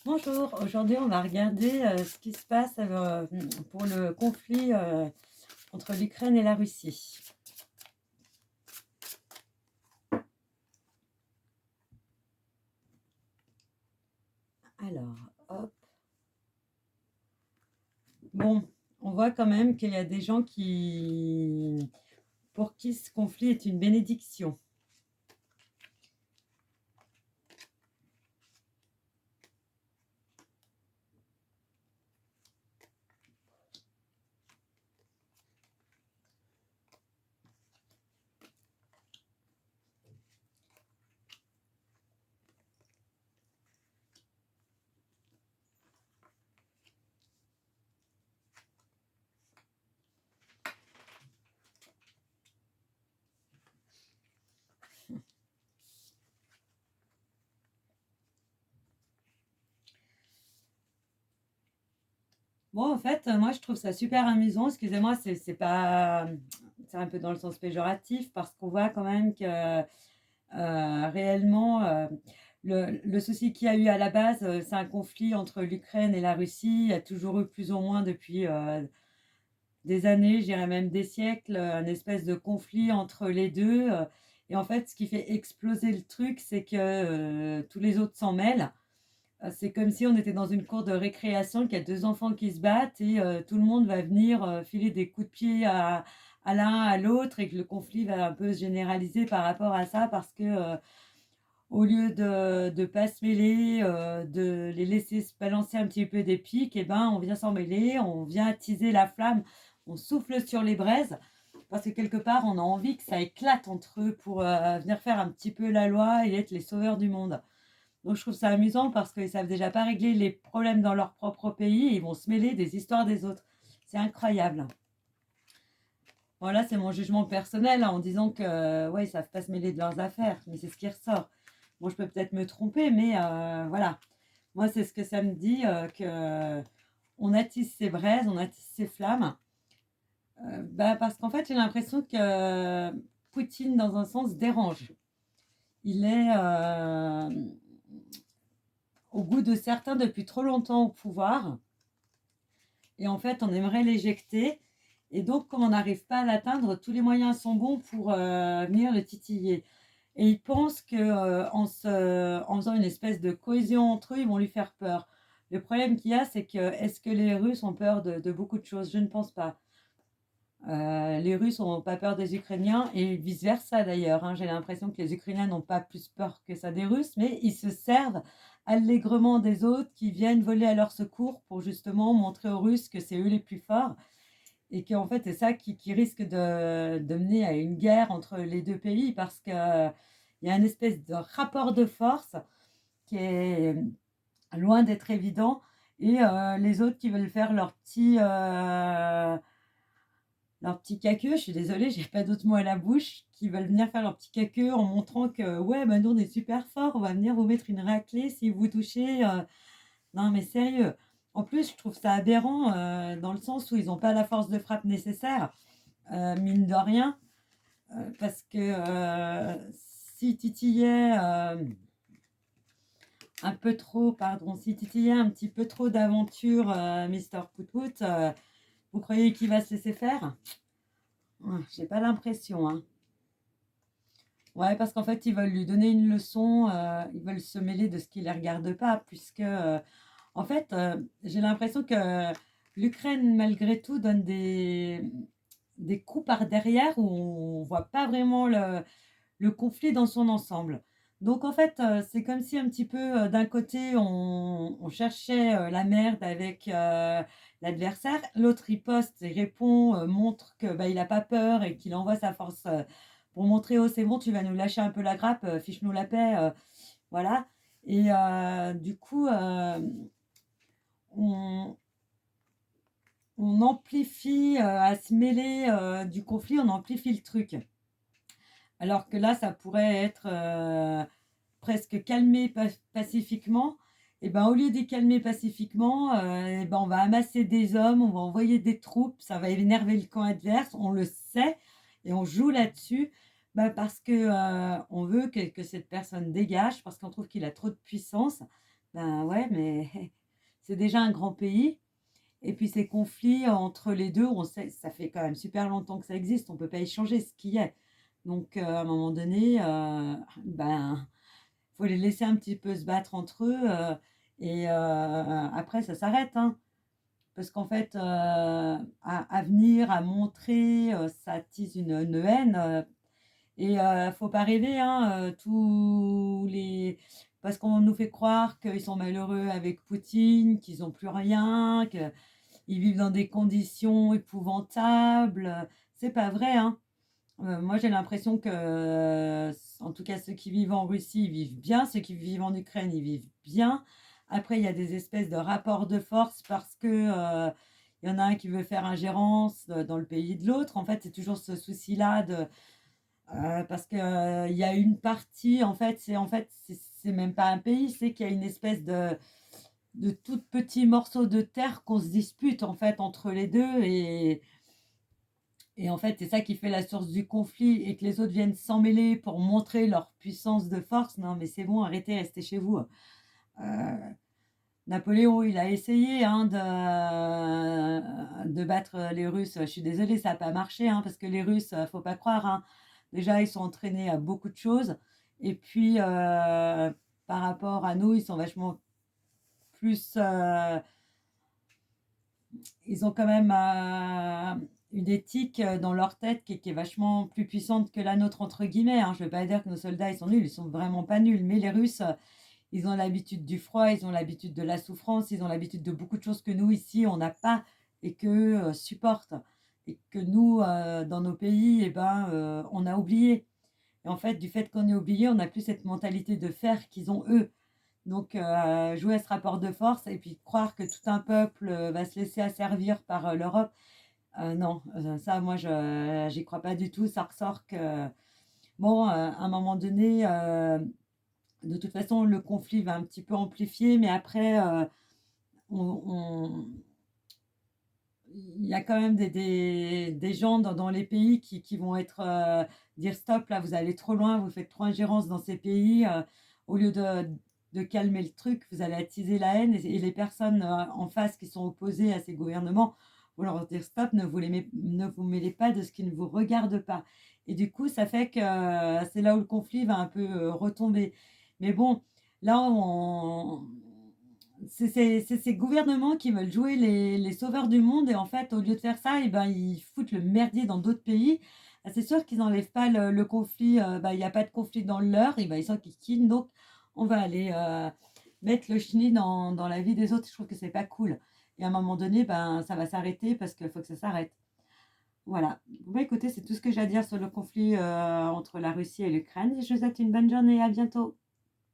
Bonjour, aujourd'hui on va regarder ce qui se passe pour le conflit entre l'Ukraine et la Russie. Alors, hop. Bon, on voit quand même qu'il y a des gens pour qui ce conflit est une bénédiction. Bon, en fait, moi je trouve ça super amusant. Excusez-moi, c'est pas, c'est un peu dans le sens péjoratif parce qu'on voit quand même que réellement, le souci qu'il y a eu à la base, c'est un conflit entre l'Ukraine et la Russie. Il y a toujours eu plus ou moins depuis des années, je dirais même des siècles, un espèce de conflit entre les deux. Et en fait, ce qui fait exploser le truc, c'est que tous les autres s'en mêlent. C'est comme si on était dans une cour de récréation, qu'il y a deux enfants qui se battent et tout le monde va venir filer des coups de pied à l'un, à l'autre, et que le conflit va un peu se généraliser par rapport à ça parce que au lieu de ne pas se mêler, de les laisser se balancer un petit peu des pics, et ben, on vient s'en mêler, on vient attiser la flamme, on souffle sur les braises, parce que quelque part, on a envie que ça éclate entre eux pour venir faire un petit peu la loi et être les sauveurs du monde. Donc je trouve ça amusant parce qu'ils savent déjà pas régler les problèmes dans leur propre pays et ils vont se mêler des histoires des autres. C'est incroyable. Voilà, c'est mon jugement personnel en disant que ouais, ils savent pas se mêler de leurs affaires, mais c'est ce qui ressort. Bon, je peux peut-être me tromper, mais voilà. Moi, c'est ce que ça me dit que on attise ces braises, on attise ces flammes. Parce qu'en fait, j'ai l'impression que Poutine, dans un sens, dérange. Il est au goût de certains depuis trop longtemps au pouvoir. Et en fait, on aimerait l'éjecter. Et donc, comme on n'arrive pas à l'atteindre, tous les moyens sont bons pour venir le titiller. Et ils pensent que en faisant une espèce de cohésion entre eux, ils vont lui faire peur. Le problème qu'il y a, c'est que est-ce que les Russes ont peur de beaucoup de choses? Je ne pense pas. Les Russes n'ont pas peur des Ukrainiens et vice-versa d'ailleurs, hein. J'ai l'impression que les Ukrainiens n'ont pas plus peur que ça des Russes, mais ils se servent allègrement des autres qui viennent voler à leur secours pour justement montrer aux Russes que c'est eux les plus forts et qu'en fait c'est ça qui risque de mener à une guerre entre les deux pays parce qu'il y a une espèce de rapport de force qui est loin d'être évident et les autres qui veulent faire leur petit caqueux, je suis désolée, j'ai pas d'autres mots à la bouche, qui veulent venir faire leur petit caqueux en montrant que ouais, bah nous on est super fort, on va venir vous mettre une raclée si vous touchez. Non mais sérieux. En plus, je trouve ça aberrant dans le sens où ils n'ont pas la force de frappe nécessaire, mine de rien, parce que si titillait un peu trop, pardon, si titillait un petit peu trop d'aventure, Mister Pout-Pout, vous croyez qu'il va se laisser faire? J'ai pas l'impression, hein. Ouais, parce qu'en fait, ils veulent lui donner une leçon, ils veulent se mêler de ce qui ne les regarde pas, puisque, en fait, j'ai l'impression que l'Ukraine, malgré tout, donne des coups par derrière où on ne voit pas vraiment le conflit dans son ensemble. Donc, en fait, c'est comme si un petit peu, d'un côté, on cherchait la merde avec l'adversaire, l'autre riposte et répond, montre que bah, il n'a pas peur et qu'il envoie sa force pour montrer, oh c'est bon, tu vas nous lâcher un peu la grappe, fiche-nous la paix, voilà. Et du coup, on, on amplifie à se mêler du conflit, on amplifie le truc. Alors que là, ça pourrait être presque calmé pacifiquement. Et ben, au lieu de calmer pacifiquement, et ben, on va amasser des hommes, on va envoyer des troupes, ça va énerver le camp adverse, on le sait, et on joue là-dessus parce que on veut que cette personne dégage, parce qu'on trouve qu'il a trop de puissance. Ben ouais, mais c'est déjà un grand pays. Et puis ces conflits entre les deux, on sait, ça fait quand même super longtemps que ça existe. On peut pas y changer ce qui est. Donc à un moment donné, ben faut les laisser un petit peu se battre entre eux. Et après, ça s'arrête, hein. Parce qu'en fait, à venir, à montrer, ça attise une haine. Et faut pas rêver, hein, tous les parce qu'on nous fait croire qu'ils sont malheureux avec Poutine, qu'ils ont plus rien, qu'ils vivent dans des conditions épouvantables. C'est pas vrai, hein. Moi, j'ai l'impression que, en tout cas, ceux qui vivent en Russie, ils vivent bien, ceux qui vivent en Ukraine, ils vivent bien. Après, il y a des espèces de rapports de force parce que, il y en a un qui veut faire ingérence, dans le pays de l'autre. En fait, c'est toujours ce souci-là de parce que, il y a une partie, c'est même pas un pays, c'est qu'il y a une espèce de tout petit morceau de terre qu'on se dispute, en fait, entre les 2 et en fait, c'est ça qui fait la source du conflit et que les autres viennent s'en mêler pour montrer leur puissance de force. Non, mais c'est bon, arrêtez, restez chez vous. Napoléon, il a essayé, hein, de battre les Russes. Je suis désolée, ça n'a pas marché, hein, parce que les Russes, faut pas croire, hein. Déjà, ils sont entraînés à beaucoup de choses. Et puis, par rapport à nous, ils sont vachement plus... ils ont quand même une éthique dans leur tête qui est vachement plus puissante que la nôtre, entre guillemets, hein. Je ne veux pas dire que nos soldats, ils sont nuls, ils sont vraiment pas nuls. Mais les Russes, ils ont l'habitude du froid, ils ont l'habitude de la souffrance, ils ont l'habitude de beaucoup de choses que nous, ici, on n'a pas et que supportent. Et que nous, dans nos pays, eh ben, on a oublié. Et en fait, du fait qu'on ait oublié, on n'a plus cette mentalité de fer qu'ils ont eux. Donc, jouer à ce rapport de force et puis croire que tout un peuple va se laisser asservir par l'Europe, non, ça, moi, j'y crois pas du tout. Ça ressort que, bon, à un moment donné, de toute façon, le conflit va un petit peu amplifier, mais après, on, il y a quand même des gens dans les pays qui vont être dire stop, là, vous allez trop loin, vous faites trop ingérence dans ces pays. Au lieu de calmer le truc, vous allez attiser la haine et les personnes en face qui sont opposées à ces gouvernements vont leur dire stop, ne vous mêlez pas de ce qui ne vous regarde pas. Et du coup, ça fait que c'est là où le conflit va un peu retomber. Mais bon, là, c'est ces gouvernements qui veulent jouer les sauveurs du monde et en fait, au lieu de faire ça, eh ben, ils foutent le merdier dans d'autres pays. Ah, c'est sûr qu'ils n'enlèvent pas le conflit, bah, il n'y a pas de conflit dans le leur, et ben, ils sont qu'ils donc on va aller mettre le chenil dans la vie des autres. Je trouve que c'est pas cool. Et à un moment donné, ben, ça va s'arrêter parce qu'il faut que ça s'arrête. Voilà. Bon, bah, écoutez, c'est tout ce que j'ai à dire sur le conflit entre la Russie et l'Ukraine. Je vous souhaite une bonne journée. À bientôt.